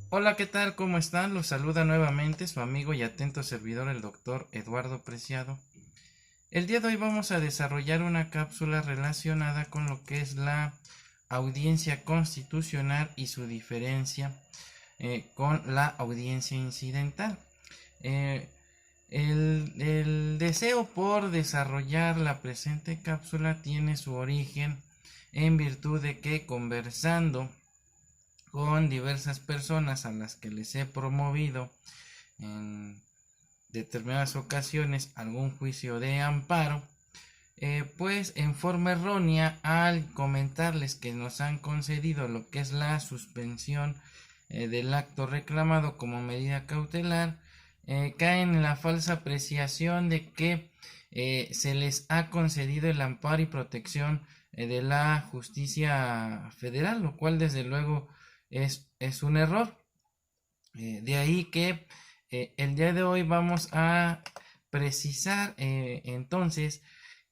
Hola, ¿qué tal? ¿Cómo están? Los saluda nuevamente su amigo y atento servidor, el doctor Eduardo Preciado. El día de hoy vamos a desarrollar una cápsula relacionada con lo que es la audiencia constitucional y su diferencia con la audiencia incidental. Eh, el deseo por desarrollar la presente cápsula tiene su origen en virtud de que conversando con diversas personas a las que les he promovido en determinadas ocasiones algún juicio de amparo, pues en forma errónea al comentarles que nos han concedido lo que es la suspensión del acto reclamado como medida cautelar, caen en la falsa apreciación de que se les ha concedido el amparo y protección de la justicia federal, lo cual desde luego es un error. De ahí que el día de hoy vamos a precisar entonces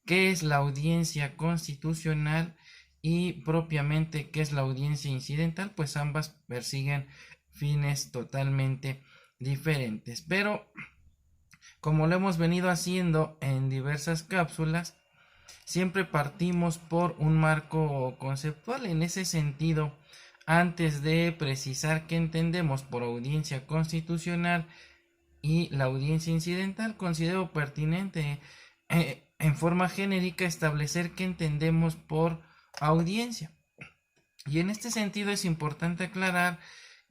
qué es la audiencia constitucional y propiamente qué es la audiencia incidental, pues ambas persiguen fines totalmente diferentes. Pero como lo hemos venido haciendo en diversas cápsulas, siempre partimos por un marco conceptual. En ese sentido, antes de precisar qué entendemos por audiencia constitucional y la audiencia incidental, considero pertinente en forma genérica establecer qué entendemos por audiencia. Y en este sentido es importante aclarar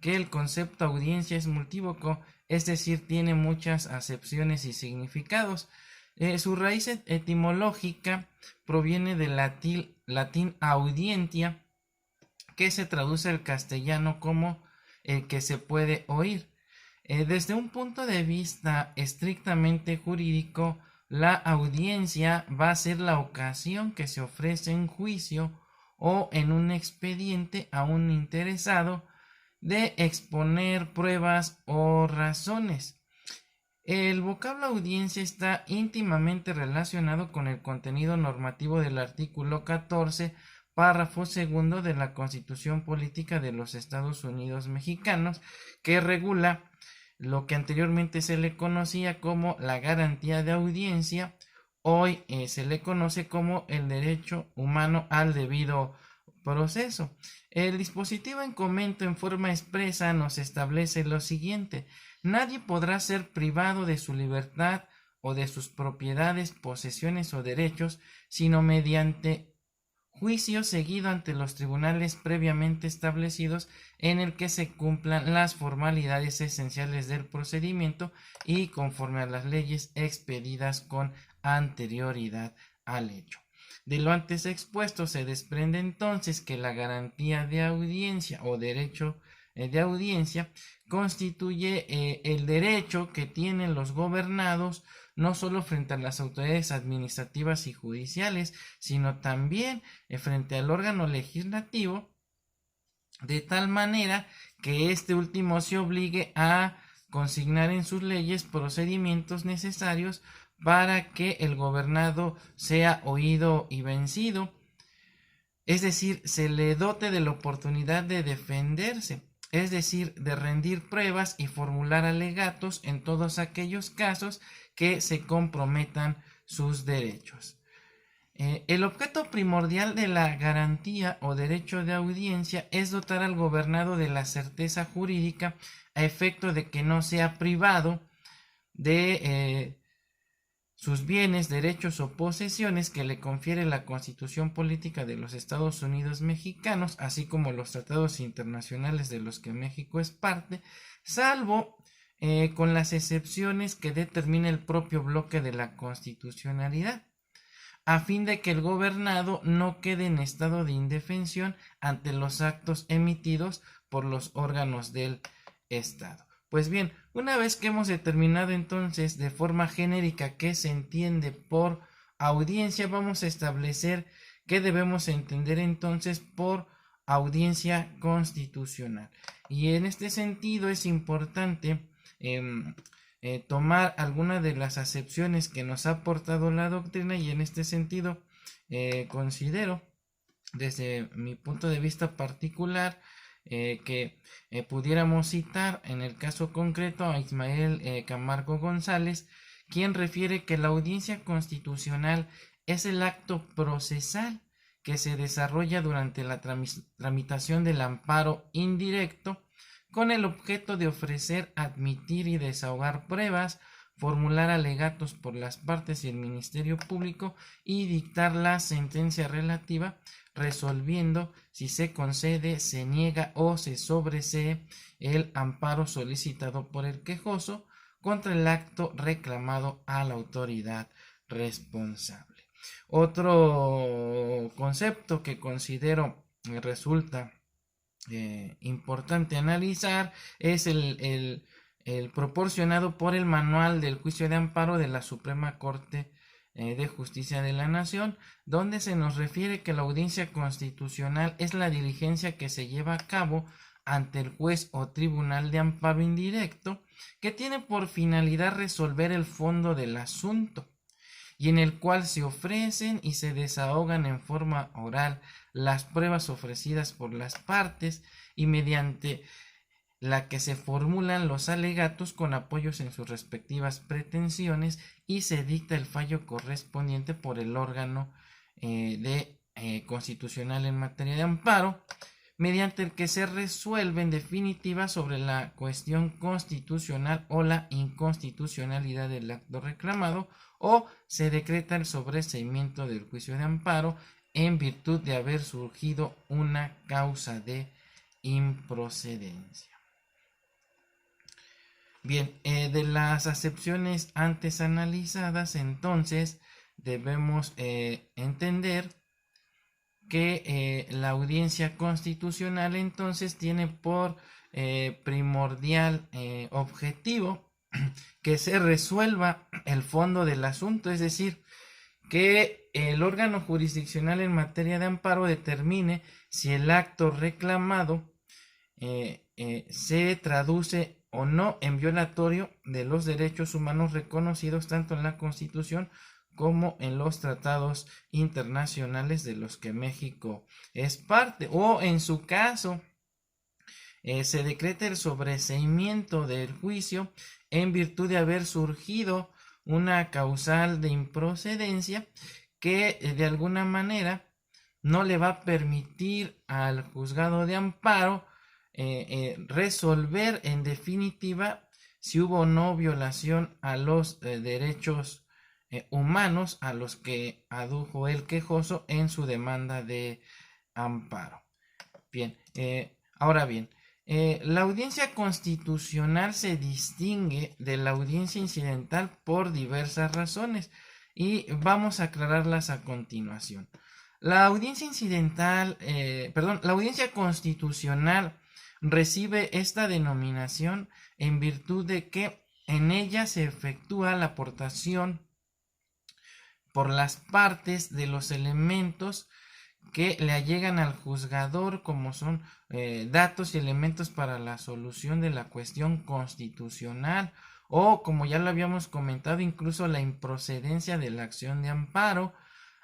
que el concepto audiencia es multívoco, es decir, tiene muchas acepciones y significados. Su raíz etimológica proviene del latín audientia, que se traduce al castellano como el que se puede oír. Desde un punto de vista estrictamente jurídico, la audiencia va a ser la ocasión que se ofrece en juicio o en un expediente a un interesado de exponer pruebas o razones. El vocablo audiencia está íntimamente relacionado con el contenido normativo del artículo 14, párrafo segundo de la Constitución Política de los Estados Unidos Mexicanos, que regula lo que anteriormente se le conocía como la garantía de audiencia, hoy se le conoce como el derecho humano al debido proceso. El dispositivo en comento en forma expresa nos establece lo siguiente: nadie podrá ser privado de su libertad o de sus propiedades, posesiones o derechos, sino mediante juicio seguido ante los tribunales previamente establecidos, en el que se cumplan las formalidades esenciales del procedimiento y conforme a las leyes expedidas con anterioridad al hecho. De lo antes expuesto se desprende entonces que la garantía de audiencia o derecho de audiencia constituye el derecho que tienen los gobernados no solo frente a las autoridades administrativas y judiciales, sino también frente al órgano legislativo, de tal manera que este último se obligue a consignar en sus leyes procedimientos necesarios para que el gobernado sea oído y vencido, es decir, se le dote de la oportunidad de defenderse, es decir, de rendir pruebas y formular alegatos en todos aquellos casos que se comprometan sus derechos. El objeto primordial de la garantía o derecho de audiencia es dotar al gobernado de la certeza jurídica a efecto de que no sea privado de sus bienes, derechos o posesiones que le confiere la Constitución Política de los Estados Unidos Mexicanos, así como los tratados internacionales de los que México es parte, salvo con las excepciones que determina el propio bloque de la constitucionalidad, a fin de que el gobernado no quede en estado de indefensión ante los actos emitidos por los órganos del Estado. Pues bien, una vez que hemos determinado entonces de forma genérica qué se entiende por audiencia, vamos a establecer qué debemos entender entonces por audiencia constitucional. Y en este sentido es importante tomar algunas de las acepciones que nos ha aportado la doctrina, y en este sentido considero desde mi punto de vista particular que pudiéramos citar en el caso concreto a Ismael Camargo González, quien refiere que la audiencia constitucional es el acto procesal que se desarrolla durante la tramitación del amparo indirecto con el objeto de ofrecer, admitir y desahogar pruebas, formular alegatos por las partes y el Ministerio Público y dictar la sentencia relativa, resolviendo si se concede, se niega o se sobresee el amparo solicitado por el quejoso contra el acto reclamado a la autoridad responsable. Otro concepto que considero resulta importante analizar es el proporcionado por el Manual del Juicio de Amparo de la Suprema Corte de Justicia de la Nación, donde se nos refiere que la audiencia constitucional es la diligencia que se lleva a cabo ante el juez o tribunal de amparo indirecto, que tiene por finalidad resolver el fondo del asunto, y en el cual se ofrecen y se desahogan en forma oral las pruebas ofrecidas por las partes y mediante la que se formulan los alegatos con apoyos en sus respectivas pretensiones y se dicta el fallo correspondiente por el órgano constitucional en materia de amparo, mediante el que se resuelve en definitiva sobre la cuestión constitucional o la inconstitucionalidad del acto reclamado, o se decreta el sobreseimiento del juicio de amparo en virtud de haber surgido una causa de improcedencia. Bien, de las acepciones antes analizadas, entonces debemos entender que la audiencia constitucional entonces tiene por primordial objetivo que se resuelva el fondo del asunto, es decir, que el órgano jurisdiccional en materia de amparo determine si el acto reclamado se traduce o no en violatorio de los derechos humanos reconocidos tanto en la Constitución como en los tratados internacionales de los que México es parte, o en su caso se decreta el sobreseimiento del juicio en virtud de haber surgido una causal de improcedencia que de alguna manera no le va a permitir al juzgado de amparo resolver en definitiva si hubo o no violación a los derechos humanos a los que adujo el quejoso en su demanda de amparo. Bien, ahora bien, la audiencia constitucional se distingue de la audiencia incidental por diversas razones y vamos a aclararlas a continuación. La audiencia la audiencia constitucional recibe esta denominación en virtud de que en ella se efectúa la aportación por las partes de los elementos que le allegan al juzgador, como son datos y elementos para la solución de la cuestión constitucional, o como ya lo habíamos comentado, incluso la improcedencia de la acción de amparo,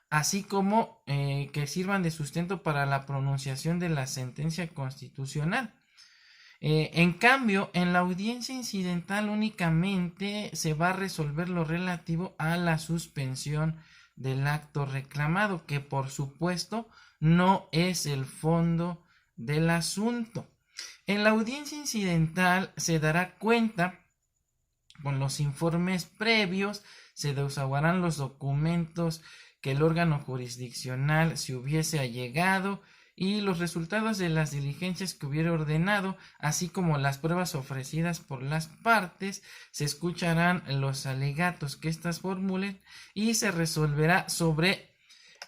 así como que sirvan de sustento para la pronunciación de la sentencia constitucional. En cambio, en la audiencia incidental únicamente se va a resolver lo relativo a la suspensión del acto reclamado, que por supuesto no es el fondo del asunto. En la audiencia incidental se dará cuenta con los informes previos, se desahogarán los documentos que el órgano jurisdiccional se hubiese allegado y los resultados de las diligencias que hubiera ordenado, así como las pruebas ofrecidas por las partes, se escucharán los alegatos que éstas formulen y se resolverá sobre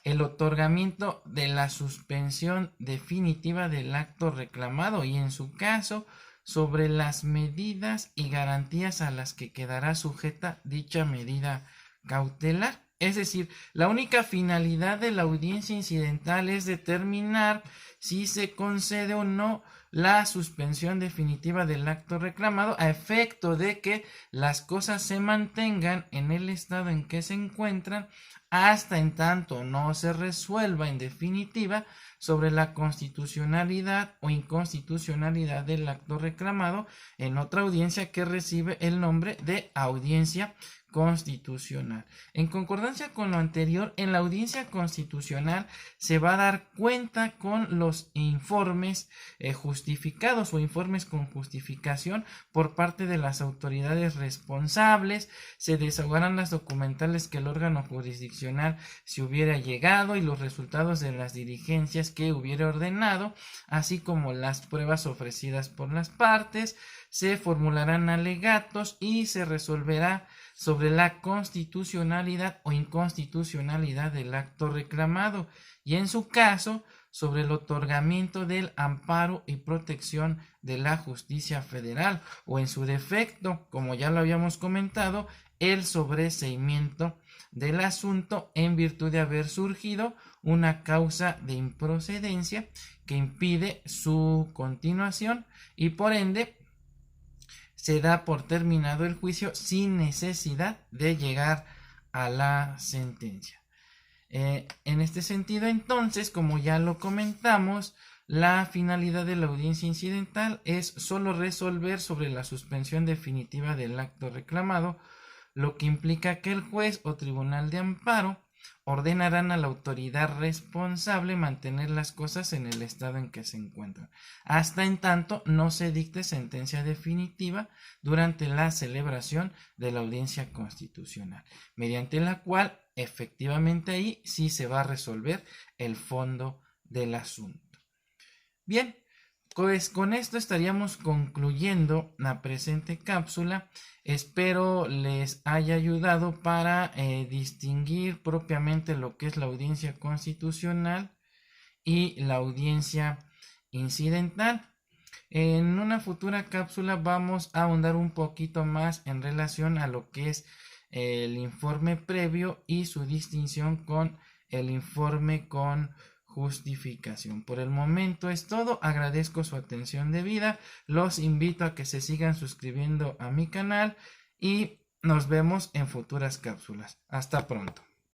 el otorgamiento de la suspensión definitiva del acto reclamado y en su caso sobre las medidas y garantías a las que quedará sujeta dicha medida cautelar. Es decir, la única finalidad de la audiencia incidental es determinar si se concede o no la suspensión definitiva del acto reclamado a efecto de que las cosas se mantengan en el estado en que se encuentran hasta en tanto no se resuelva en definitiva sobre la constitucionalidad o inconstitucionalidad del acto reclamado en otra audiencia que recibe el nombre de audiencia constitucional. En concordancia con lo anterior, en la audiencia constitucional se va a dar cuenta con los informes justificados o informes con justificación por parte de las autoridades responsables, se desahogarán las documentales que el órgano jurisdiccional se hubiera llegado y los resultados de las diligencias que hubiera ordenado, así como las pruebas ofrecidas por las partes, se formularán alegatos y se resolverá sobre la constitucionalidad o inconstitucionalidad del acto reclamado y en su caso sobre el otorgamiento del amparo y protección de la justicia federal o en su defecto, como ya lo habíamos comentado, el sobreseimiento del asunto en virtud de haber surgido una causa de improcedencia que impide su continuación y por ende se da por terminado el juicio sin necesidad de llegar a la sentencia. En este sentido, entonces, como ya lo comentamos, la finalidad de la audiencia incidental es solo resolver sobre la suspensión definitiva del acto reclamado, lo que implica que el juez o tribunal de amparo ordenarán a la autoridad responsable mantener las cosas en el estado en que se encuentran, hasta en tanto no se dicte sentencia definitiva durante la celebración de la audiencia constitucional, mediante la cual efectivamente ahí sí se va a resolver el fondo del asunto. Bien, pues con esto estaríamos concluyendo la presente cápsula. Espero les haya ayudado para distinguir propiamente lo que es la audiencia constitucional y la audiencia incidental. En una futura cápsula vamos a ahondar un poquito más en relación a lo que es el informe previo y su distinción con el informe con justificación. Por el momento es todo. Agradezco su atención debida. Los invito a que se sigan suscribiendo a mi canal y nos vemos en futuras cápsulas. Hasta pronto.